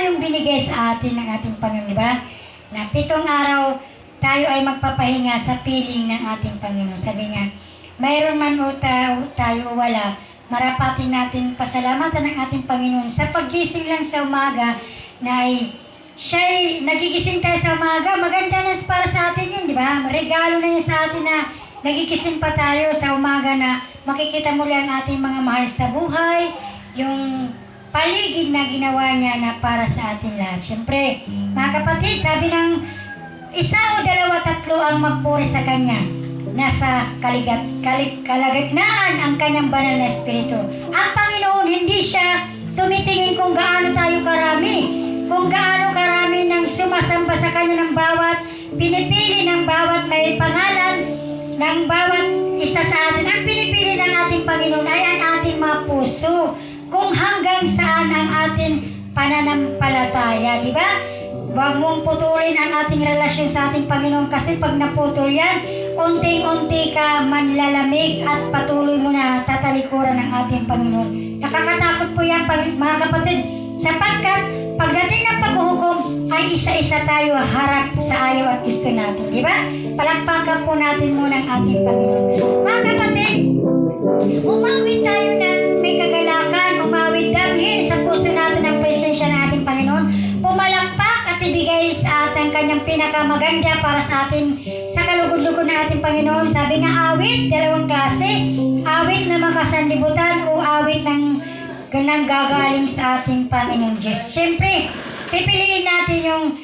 yung binigay sa atin ng ating Panginoon, di ba? Na 7 araw tayo ay magpapahinga sa piling ng ating Panginoon. Sabi nga, mayroon man o tayo wala, marapatin natin pasalamatan ng ating Panginoon sa paggising lang sa umaga na siya'y nagigising tayo sa umaga. Maganda na para sa atin yun, di ba? Regalo na yun sa atin na nagigising pa tayo sa umaga na makikita muli ang ating mga mahal sa buhay, yung paligid na ginawa niya na para sa atin lahat. Siyempre, mga kapatid, sabi ng 1 o 2, 3 ang magpuri sa Kanya. Nasa kalagitnaan ang Kanyang banal na Espiritu. Ang Panginoon, hindi siya tumitingin kung gaano tayo karami, kung gaano karami ng sumasamba sa Kanya ng bawat pinipili ng bawat may pangalan ng bawat isa sa atin. Ang pinipili ng ating Panginoon ay ang ating mga puso, kung hanggang saan ang ating pananampalataya, di ba? Huwag mong putulin ang ating relasyon sa ating Panginoon, kasi pag naputol yan, unti-unti ka manlalamig at patuloy mo na tatalikuran ng ating Panginoon. Nakakatakot po yan, mga kapatid, sapagkat pagdating ng paghuhukom ay isa-isa tayo harap sa ayaw at gusto natin, di ba? Palakpakan po natin muna ang ating Panginoon. Mga kapatid, umawit tayo ng may kagalakan, umawit dahil sa puso natin ang presensya ng ating Panginoon, pumalakpak at ibigay sa ating Kanyang pinakamaganda para sa atin sa kalugod-lugod ng ating Panginoon. Sabi nga, awit, 2 klase, awit na makasanlibutan o awit ng gagaling sa ating Panginoon Diyos. Siyempre, pipiliin natin yung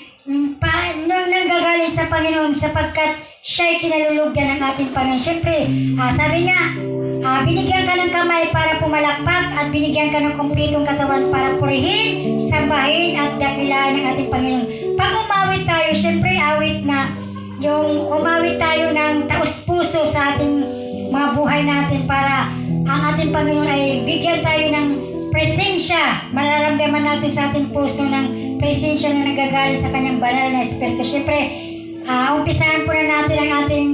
nanggagaling sa Panginoon sapagkat siya'y kinalulugdan ng ating Panginoon. Siyempre, sabi nga, binigyan ka ng kamay para pumalakpak at binigyan ka ng kumpletong katawan para purihin, sambahin at dakilaan ng ating Panginoon. Pag umawit tayo, siyempre awit na yung umawit tayo ng taus-puso sa ating mga buhay natin para ang ating Panginoon ay bigyan tayo ng presensya. Mararamdaman natin sa ating puso ng presensya na nagagaling sa Kanyang banal na Espiritu. Siyempre, umpisahan po na natin ang ating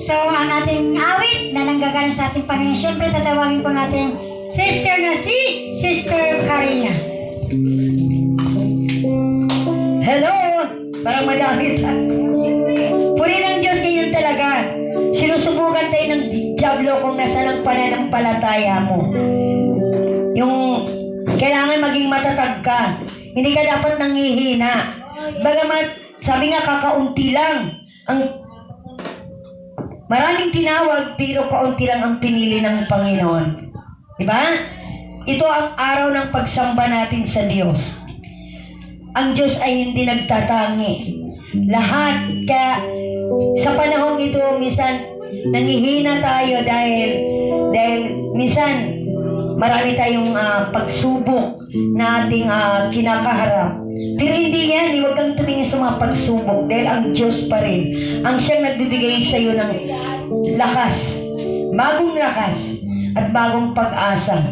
ang ating awit na nanggagaling sa ating Panginoon. Siyempre, tatawagin po ang ating sister na si Sister Karina. Hello! Parang madami lang. Puri ng Diyos, ganyan talaga. Sinusubukan tayo ng diablo kung nasa ng pananampalataya mo. Yung kailangan maging matatag ka. Hindi ka dapat nangihina. Bagamat, sabi nga, kakaunti lang. Maraming tinawag, pero kaunti lang ang pinili ng Panginoon. Diba? Ito ang araw ng pagsamba natin sa Diyos. Ang Diyos ay hindi nagtatangi. Lahat sa panahong ito, minsan nangihina tayo dahil minsan marami tayong pagsubok na ating kinakaharap. Pero hindi yan, huwag kang tumingin sa mga pagsubok dahil ang Diyos pa rin ang siyang nagbibigay sa iyo ng lakas, bagong lakas at bagong pag-asa.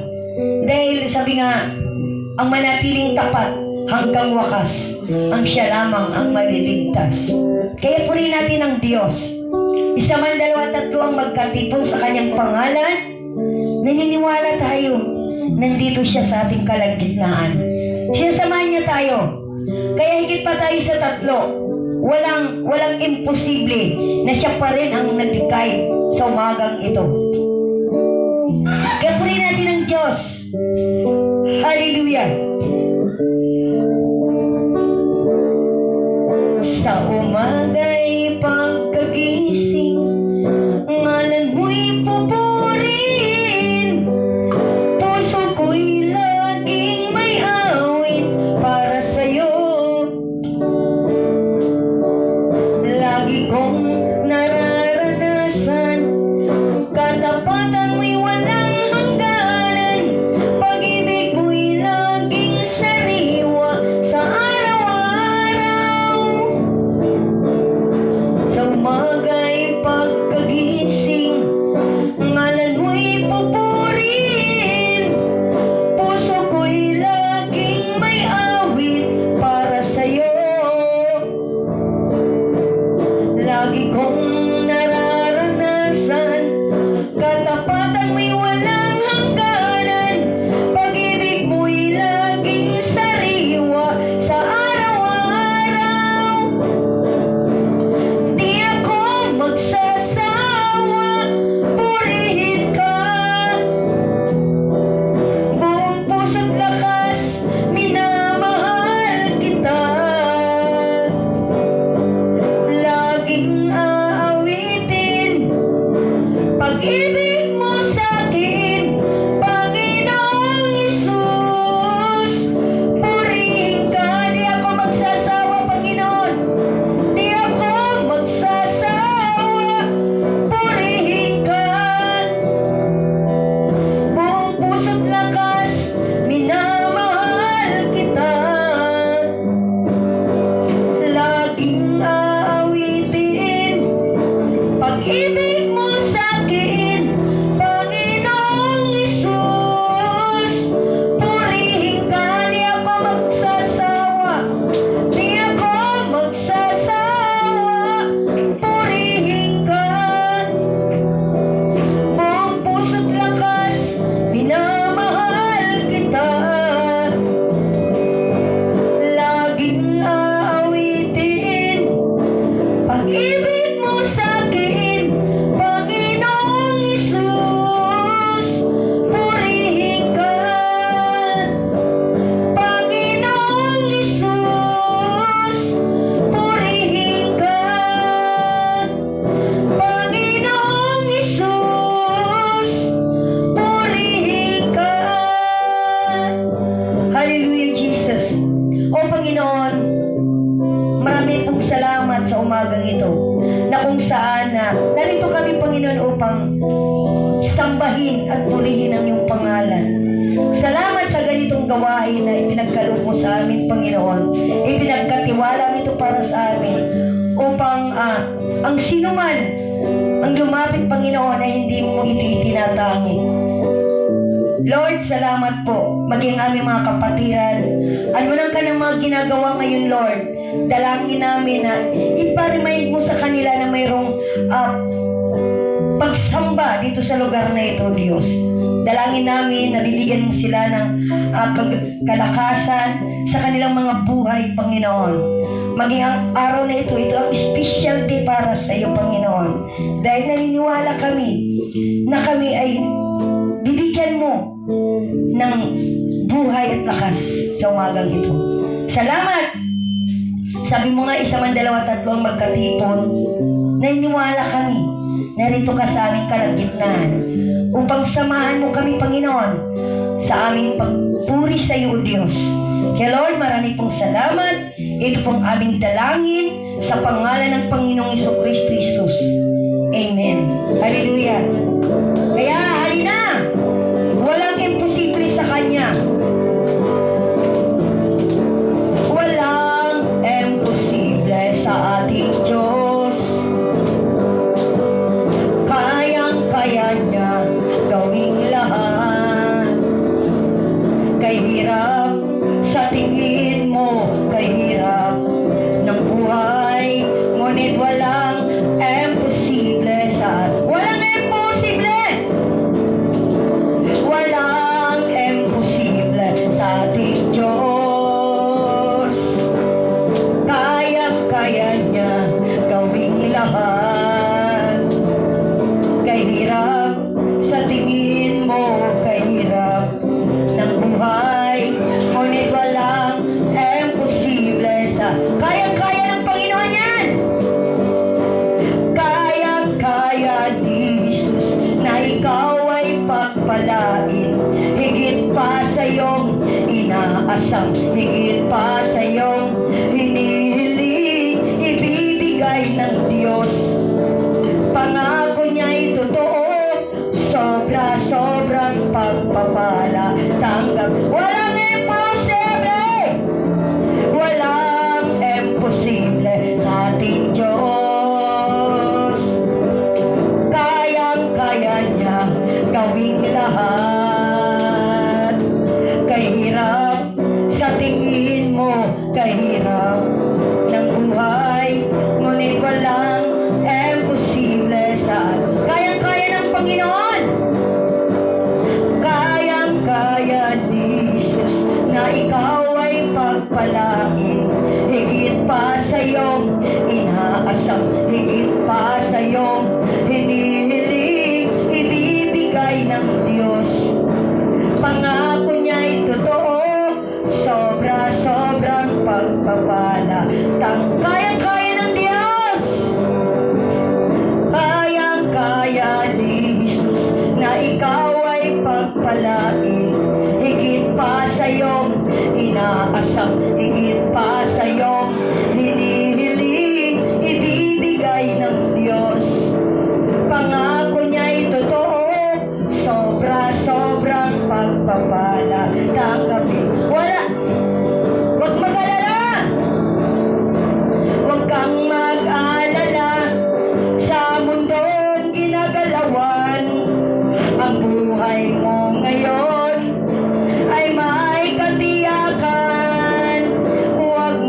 Dahil sabi nga, ang manatiling tapat hanggang wakas, ang siya lamang ang maliligtas. Kaya purihin natin ang Diyos. Isa man, 2, 3 ang magkatipon sa Kanyang pangalan, naniniwala tayo, nandito siya sa ating kalagitnaan. Sinasamahan niya tayo. Kaya higit pa tayo sa 3, walang imposible na siya pa rin ang nagbigay sa umagang ito. Kaya purihin natin ang Diyos. Hallelujah! Sa umaga'y pagkagising, ngalan mo'y pupurihin. Puso ko'y laging may awit para sa'yo. Lagi kong nararanasan, katapatan mo'y walang hangganan. Pag-ibig mo'y laging sariwa sa araw-araw. salamat sa umagang ito na kung saan na narito kami, Panginoon, upang sambahin at purihin ang iyong pangalan. Salamat sa ganitong gawain na ipinagkaloob mo sa amin, Panginoon. Ipinagkatiwala mo ito para sa amin upang ang sinuman ang lumapit, Panginoon, ay hindi mo ito itinatangi. Lord, salamat po. Maging aming mga kapatiran. Ano lang ka ng mga ginagawa ngayon, Lord. Dalangin namin na iparemind mo sa kanila na mayroong pagsamba dito sa lugar na ito, Diyos. Dalangin namin na bibigyan mo sila ng kalakasan sa kanilang mga buhay, Panginoon. Maging ang araw na ito ang special day para sa iyo, Panginoon. Dahil naniniwala kami na kami ay bibigyan mo ng buhay at lakas sa umagang ito. Salamat! Sabi mo nga, isa man, dalawa, tatlo ang magkatipon. Naniniwala kami. Narito ka sa aming kalagitnaan upang samahan mo kami, Panginoon, sa aming pagpuri sa iyo, Diyos. Kaya Lord, marami pong salamat. Ito pong aming dalangin sa pangalan ng Panginoong Jesucristo Jesus. Amen. Hallelujah. Kaya, halina! Walang imposible sa Kanya. Walang imposible sa ating Diyos. Kayang-kaya niya gawing lahat. Kay hirap sa tingin mo, kay hirap ng buhay, ngunit walang imposible sa atin. Walang imposible! Walang imposible sa ating Diyos. Kayang-kaya niya gawing lahat. Kay hirap sa tingin mo, kay hirap ng buhay, ngunit walang imposible sa... Kayang-kaya ng Panginoon yan! Kayang-kaya ni Jesus na ikaw ay pagpalain, higit pa sa iyong inaasam, higit pa sa iyong hinihiling, ibibigay ng Diyos. Pangako niya ay totoo, sobra-sobrang pagpapala, tanggap. Walang imposible! Walang imposible sa ating Diyos. Kayang-kaya niya gawing lahat. Kay hirap sa tingin mo, kay hirap ng buhay, ngunit walang imposible sa atin. Kayang-kaya ng Panginoon. Kayang-kaya ni Jesus na ikaw ay pagpalain, higit pa sa iyong inaasam, higit pa sa iyong hinihiling, ibibigay ng Diyos. Pangako niya ay totoo, sobra-sobrang pagpapala. Kayang-kaya ng Diyos. Kayang-kaya ni Jesus na ikaw ay pagpalain, higit pa sa iyong inaasam, higit pa sa iyong hinihiling, ibibigay ng Diyos. Pangako niya ay totoo, sobra-sobrang pagpapala. Tanggapin. Huwag mag-alala. Huwag kang mag-alala sa mundong ginagalawan. Ang buhay mo ngayon ay may katiyakan. Huwag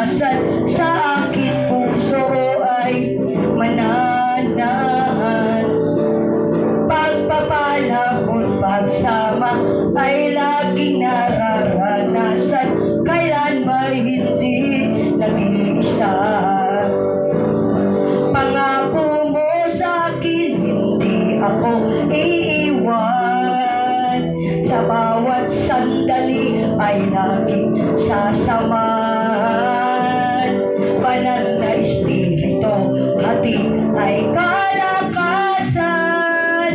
katahasan sa aking puso ay mananahan. Pagpapala at pagsama ay laging nararanasan, kailan may hindi nag-iisa. Pangako mo sa akin, hindi ako iiwan. Sa bawat sandali ay laging sasamahan. Banal na Espiritu, hatid ay kalakasan,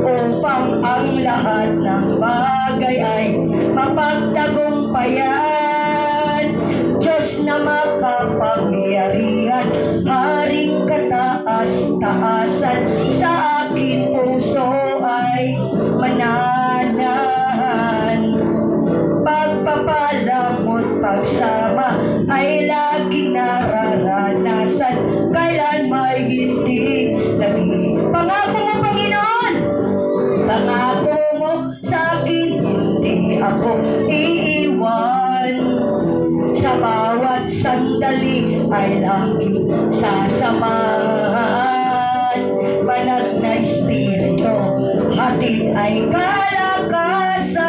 upang ang lahat ng bagay ay mapagtagumpayan. Diyos na makapangyarihan, Haring kataas-taasan, sa aking puso ay mananahan. Pagpapala mo't pagsama ay laging nararanasan, kailan may hindi naging. Pangako mo, Panginoon, pangako mo sa akin, hindi ako iiwan. Sa bawat sandali ay laging sasamahan. Banal na Espiritu, hatid ay kalakasan,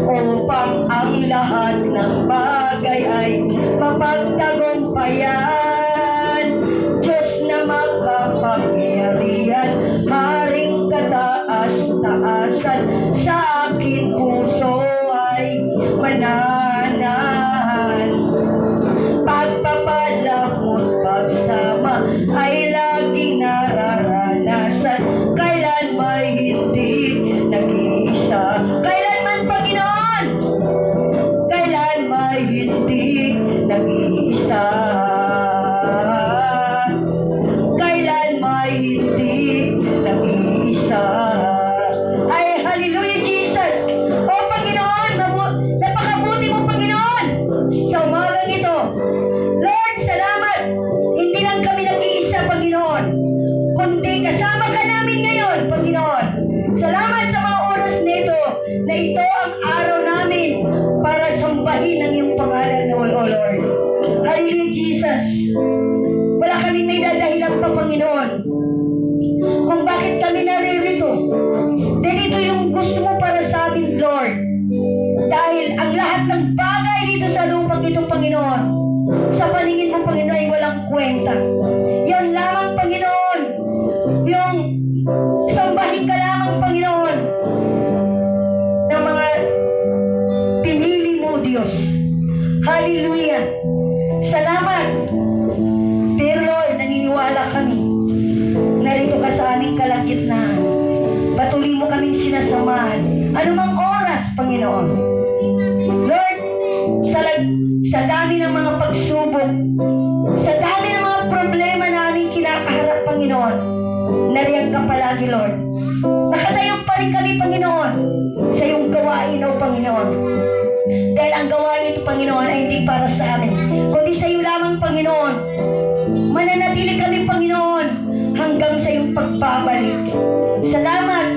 upang ang lahat ng bagay ay mapagtagumpayan. Diyos na makapangyarihan, Haring kataas-taasan, sa aking puso ay mananahan. Pagpapala mo't pagsama ay laging nararanasan, kailan may hindi nag-iisa. Kailanman, Panginoon, kailan may hindi nag-iisa. Kailan may hindi nag-iisa. Ay, hallelujah, Jesus! O Panginoon, napakabuti mo, Panginoon, sa umagang ito. Lord, salamat! Hindi lang kami nag-iisa, Panginoon, kundi kasama ka namin ngayon, Panginoon. Salamat sa mga oras nito, na ito ang araw namin para sambahin ang iyong pangalan, O Lord. Hallelujah, Jesus! Wala kaming may dadahilan pa, Panginoon, kung bakit kami naririto. Dahil ito yung gusto mo para sa amin, Lord. Dahil ang lahat ng bagay dito sa lupang ito, Panginoon, sa paningin mo, Panginoon, ay walang kwenta. Yun lamang, Panginoon, yung sambahin ka lamang, Panginoon, ng mga pinili mo, Diyos. Hallelujah! Salamat! Pero Lord, naniniwala kami, narito ka sa aming kalagitnaan. Patuloy mo kaming sinasamahan, anumang oras, Panginoon. Lord, sa dami ng mga pagsubok, sa dami ng mga problema namin kinakaharap, Panginoon, nariyan ka palagi, Lord. Nakatayo pa rin kami, Panginoon, sa iyong gawain, O Panginoon. Dahil ang gawain ito, Panginoon, ay hindi para sa amin, kundi sa iyo lamang, Panginoon. Mananatili kami, Panginoon, hanggang sa iyong pagbabalik. Salamat,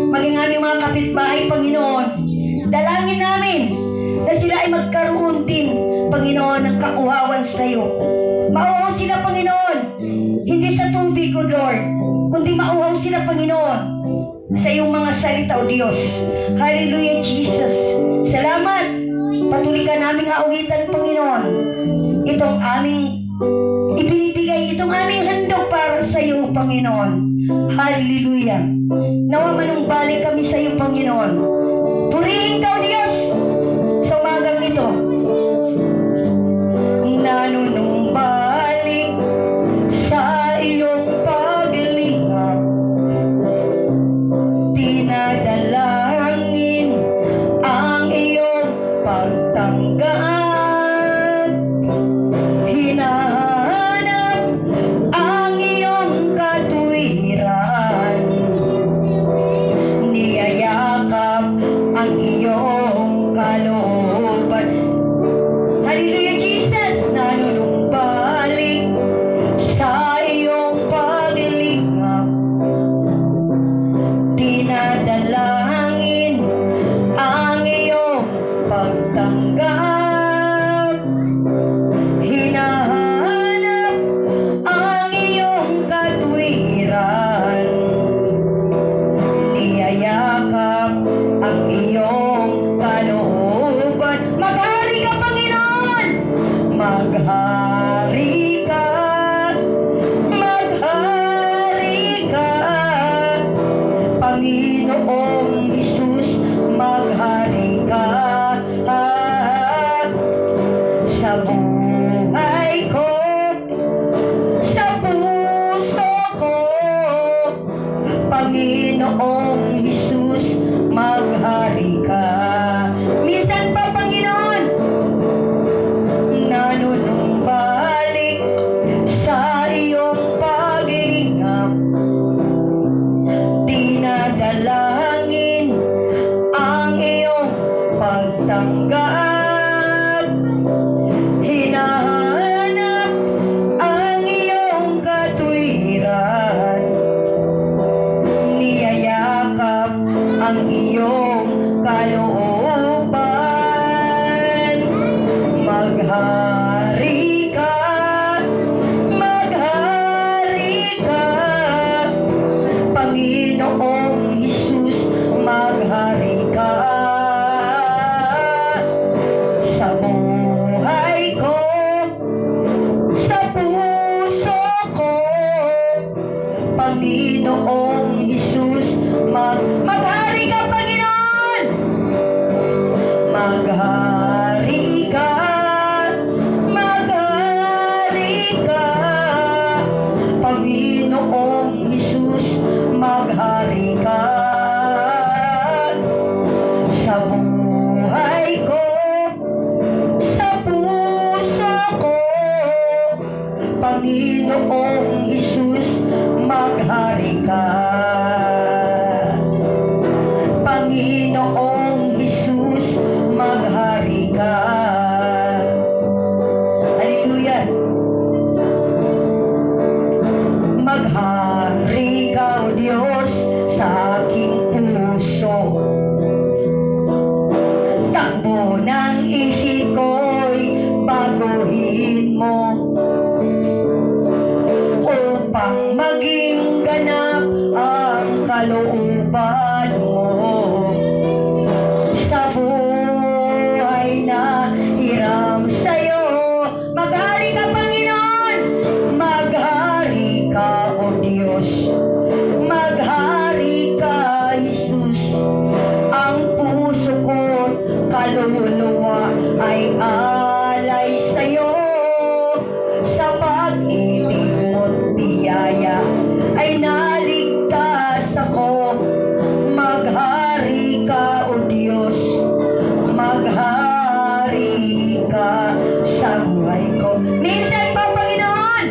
maging aming mga kapitbahay, Panginoon. Dalangin namin na sila ay magkaroon din, Panginoon, ng kauhawan sa iyo. Mauhaw sila, Panginoon, hindi sa tubig, O Lord, kundi mauhaw sila, Panginoon, sa iyong mga salita, O Diyos. Hallelujah, Jesus. Salamat. Patuloy ka naming awitan, Panginoon. Itong aming ibinibigay, itong aming handog para sa iyo, Panginoon. Hallelujah. Nawa manumbalik kami sa iyo, Panginoon. Purihin ka, O Diyos, sa umagang ito. Nanunumbalik sa iyong paglingap, dinadalangin ang iyong pagtanggap, hinahanap ang iyong katuwiran, niyayakap ang iyong Maghari ka, maghari ka, Panginoong Hesus, maghari ka. Sa buhay ko, sa puso ko, Panginoong Hesus, maghari ka. Minsan pa, Panginoon, nanunumbalik sa iyong paglingap, dinadalangin ang iyong pagtanggap, hinahanap ang iyong katwiran, niyayakap ang iyong kalooban. Maghari ka, Panginoong Hesus, maghari ka. Sa buhay ko, sa puso ko, Panginoong Hesus, maghari ka, Panginoon. Maghari ka, Panginoong Hesus, maghari ka. Sa buhay ko, sa puso ko, Panginoong Hesus, maghari ka. Panginoong Hesus, maghari ka. Hallelujah. Maghari ka, O Diyos, sa aking puso. Takbo ng isip ko'y baguhin mo, upang maging ganap ang kalooban mo. Sa buhay na hiram sa'yo, maghari ka, Panginoon. Maghari ka, O Diyos, maghari ka, Hesus. Ang puso ko't kaluluwa ay alay sa'yo. Sa pag-ibig mo't biyaya ay naligtas ako. Maghari ka, O Diyos, maghari ka sa buhay ko. Minsan pa, Panginoon,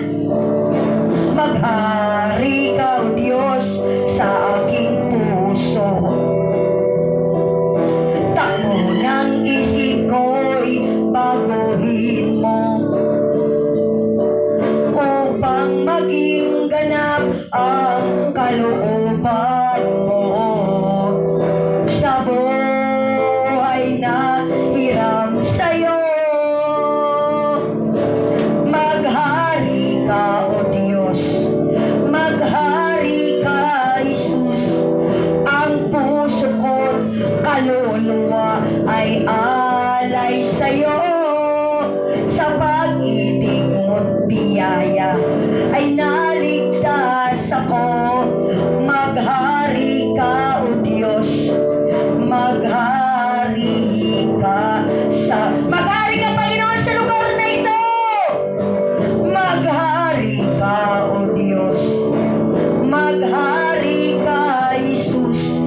maghari ka, O Diyos, sa aking puso. Takbo ng isip ko'y baguhin mo, upang maging ganap ang kalooban mo. Sa buhay na hiram sa'yo, maghari ka, O Diyos, maghari ka, Hesus. Ang puso ko't kaluluwa ay alay sa'yo. Sa pag-ibig mo't biyaya ay naligtas ako. Maghari ka, O Diyos, maghari ka sa... Maghari ka, Panginoon, sa lugar na ito. Maghari ka, O Diyos, maghari ka, Hesus.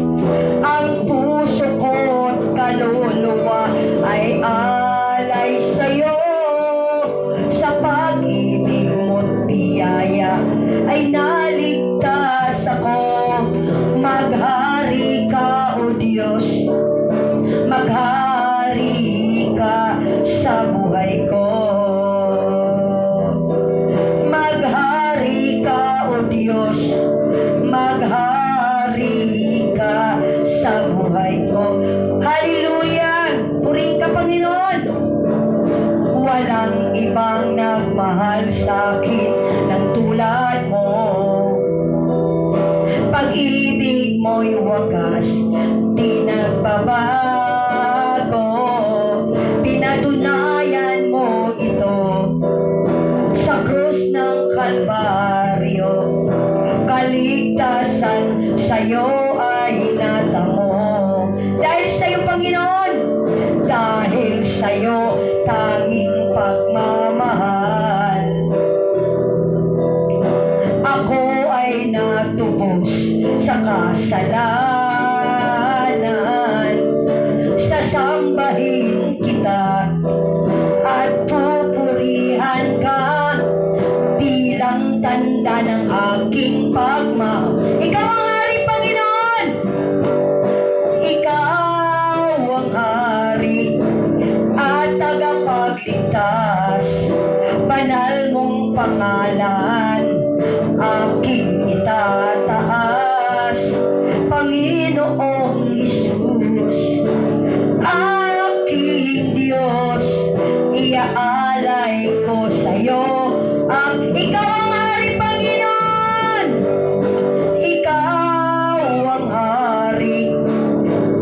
Ang puso ko't kaluluwa ay alay sa'yo. Sa pag-ibig mo't biyaya ay naligtas ako. Maghari ka, O Diyos, maghari ka sa buhay ko. Maghari ka, O Diyos, maghari ka sa buhay ko. Hallelujah! Purihin ka, Panginoon. Walang ibang nagmahal sa akin ng tulad mo. Pag-ibig mo'y wagas, di nagbabago. Pinatunayan mo ito Kalbaryo, kaligtasan sa'yo ay natamo. Dahil sa'yo, Panginoon, dahil sa'yo tanging pagmamahal, ako ay natubos sa kasalanan. Sasambahin kita at pupurihan ka bilang tanda ng aking pagmamahal. Ikaw ang hari, Panginoon! Ikaw ang hari at tagapagligtas. Banal mong pangalan aking itataas. Panginoong Isus, aking Diyos, iaalay ko sa'yo. Ikaw ang hari, Panginoon! Ikaw ang hari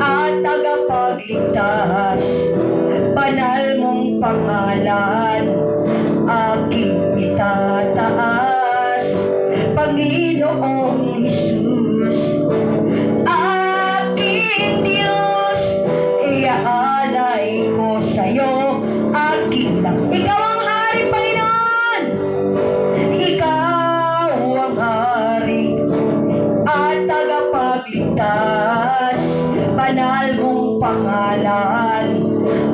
at tagapagligtas. Banal mong pangalan aking itataas. Panginoong Isus, aking Diyos, iaalay ko sa'yo aking lang. Ikaw ang hari, Panginoon! Ikaw ang hari at tagapagligtas. Banal mong pangalan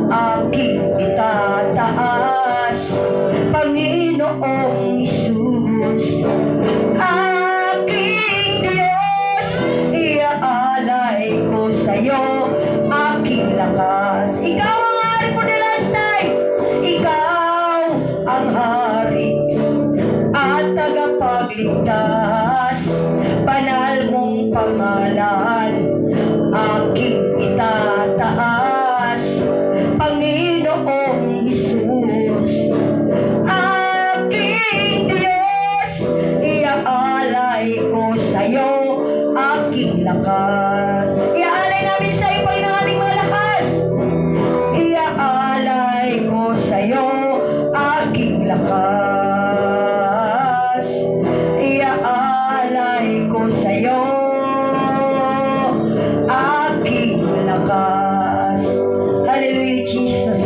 aking itataas. Panginoong Isus, aking Diyos, iaalay ko sa'yo aking lakas. Ikaw ang hari for the last time. Ikaw ang hari at tagapagligtas. Banal mong pangalan aking itataas. Panginoong Isus, aking Diyos, iaalay ko sa'yo aking lakas. Iaalay namin sa'yo, Panginoon, aming mga lakas. Iaalay ko sa'yo aking lakas. Iaalay ko sa'yo aking lakas. Hallelujah, Jesus.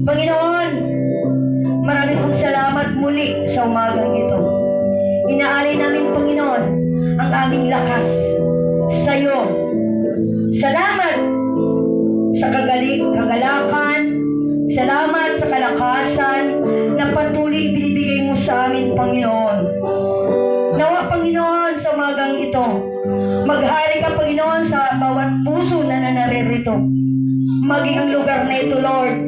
Panginoon, maraming pong salamat muli sa umagang ito. Inaalay namin, Panginoon, ang aming lakas sa iyo. Salamat sa kagalakan, salamat sa kalakasan na patuloy binibigay mo sa amin, Panginoon. Nawa, Panginoon, sa umagang ito, maghari ka, Panginoon, sa bawat puso na naririto. Maging ang lugar na ito, Lord,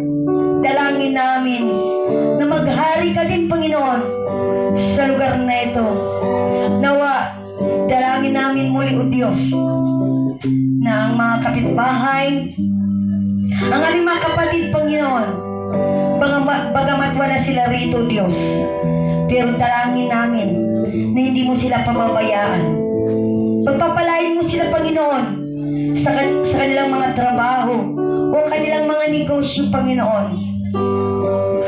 dalangin namin na maghari ka din, Panginoon, sa lugar na ito. Nawa, dalangin namin muli, O Diyos, na ang mga kapitbahay, ang aming mga kapatid, Panginoon, bagamat wala sila rito, Diyos, pero dalangin namin na hindi mo sila pababayaan. Pagpapalain mo sila, Panginoon, sa kanilang mga trabaho o kanilang mga negosyo, Panginoon.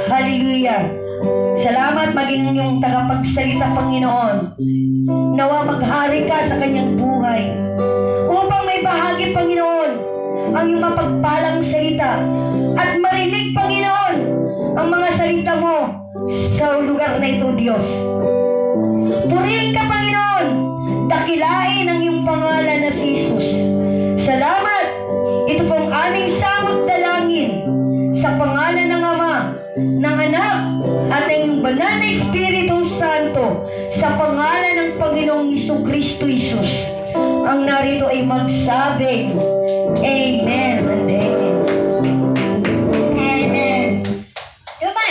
Hallelujah. Salamat maging yung tagapagsalita, Panginoon. Nawa maghari ka sa kanyang buhay upang may bahagi, Panginoon, ang iyong mapagpalang salita at marinig, Panginoon, ang mga salita mo sa lugar na ito, Diyos. Purihin ka, Panginoon. Dakilain ang iyong pangalan na si Jesus. Salamat. Ito pong aming samot dalangin sa pangalan ng Ama, ng Anak, at ng Banal na Espiritu Santo, sa pangalan ng Panginoong Jesucristo Jesus. Ang narito ay magsabi, Amen and Amen. Amen.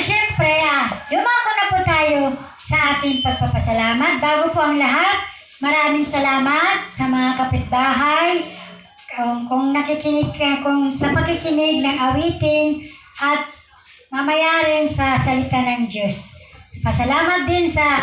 Siyempre, dumako na po tayo sa ating pagpapasalamat. Bago po ang lahat, maraming salamat sa mga kapitbahay, kung nakikinig ka, kung sa pakikinig ng awitin at mamaya rin sa salita ng Diyos. Pasalamat din sa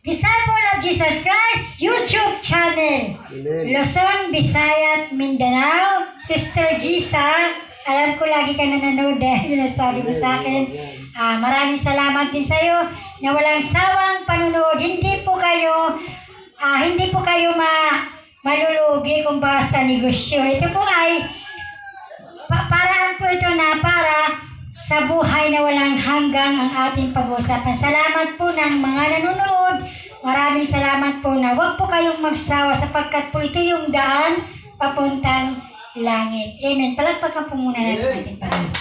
Disciple of Jesus Christ YouTube channel. Amen. Luzon, Visayas, Mindanao, Sister Gisa, Alam ko lagi ka nanonood dahil sinasabi mo sa akin. Maraming salamat din sa iyo na walang sawang panunood. Hindi po kayo malulugi kung ba sa negosyo. Ito po ay paraan po ito na para sa buhay na walang hanggang ang ating pag-uusapan. Salamat po ng mga nanonood. Maraming salamat po na huwag po kayong magsawa sapagkat po ito yung daan papuntang langit. Amen. Palagpagan po muna natin ating Panginoon.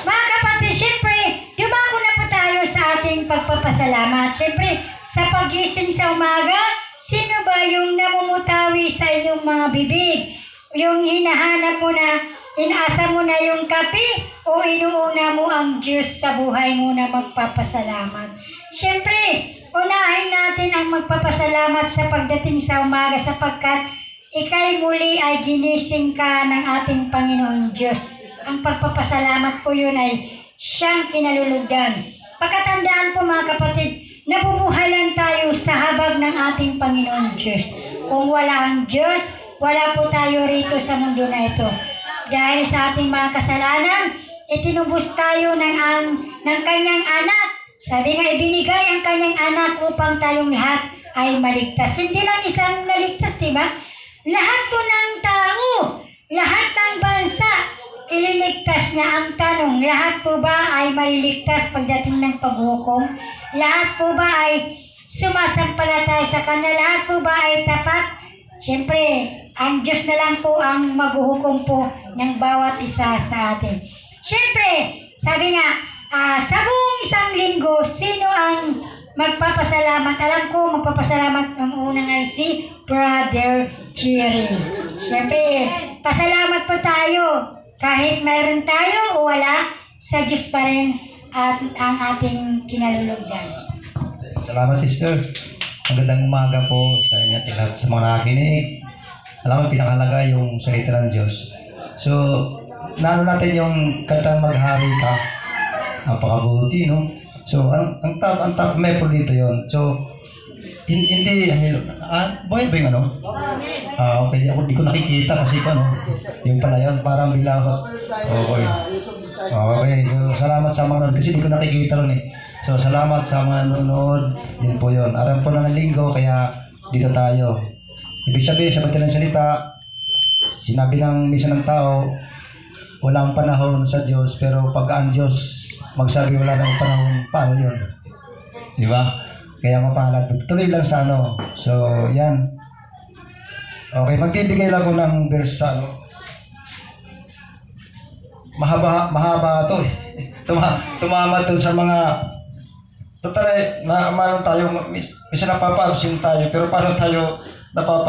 Mga kapatid, siyempre, dumako na po tayo sa ating pagpapasalamat. Siyempre, sa pagising sa umaga, sino ba yung namumutawi sa inyong mga bibig? Yung hinahanap mo na, inaasa mo na yung kape o inuuna mo ang Diyos sa buhay mo na magpapasalamat? Siyempre, unahin natin ang magpapasalamat sa pagdating sa umaga sapagkat ika'y muli ay ginising ka ng ating Panginoon Diyos. Ang pagpapasalamat po yun ay siyang kinalulugdan. Pagkatandaan po mga kapatid, nabubuhay lang tayo sa habag ng ating Panginoon Diyos. Kung wala ang Diyos, wala po tayo rito sa mundo na ito. Dahil sa ating mga kasalanan, itinubos tayo ng kanyang anak. Sabi nga, ibinigay ang kanyang anak upang tayong lahat ay maligtas. Hindi lang isang naligtas, di ba? Lahat po ng tao, lahat ng bansa, ililigtas niya. Ang tanong, lahat po ba ay maliligtas pagdating ng paghukom? Lahat po ba ay sumasampalataya sa kanya? Lahat po ba ay tapat? Siyempre, ang Diyos na lang po ang maghuhukom po ng bawat isa sa atin. Siyempre, sabi nga, sa buong isang linggo, sino ang magpapasalamat? Alam ko, magpapasalamat ang unang ay si Brother Jerry. Siyempre, pasalamat po tayo. Kahit mayroon tayo o wala, sa Diyos pa rin at ang ating kinalulugdan. Salamat, sister. Magandang umaga po sa inyo at lahat sa mga nakikinig. Alam mo, pinakahalaga yung salita ng Diyos. So, naano natin yung kantang Maghari Ka. Napakabuti, no? So, ang top metro dito yon. So, hindi, buhay ba yung ano? Okay, ako di ko nakikita kasi ko, ano? Yung pala yun, parang bila ako. Okay. Okay, so salamat sa mga nanonood kasi di ko nakikita ron eh. So, salamat sa mga nanonood. Yun po yun. Aram po ng linggo, kaya dito tayo. Ibig sabihin, sa batilang salita, sinabi ng misa ng tao, walang panahon sa Diyos, pero pagka ang Diyos magsabi wala ng panahon, paano yun? Di ba? Kaya mapahalat. Tuloy lang sa ano. So, yan. Okay, magbibigay lang ko ng verse sa ano. Mahaba to eh. Tumama to sa mga total na mayroon tayo, misa napapansin tayo, pero paano tayo napapa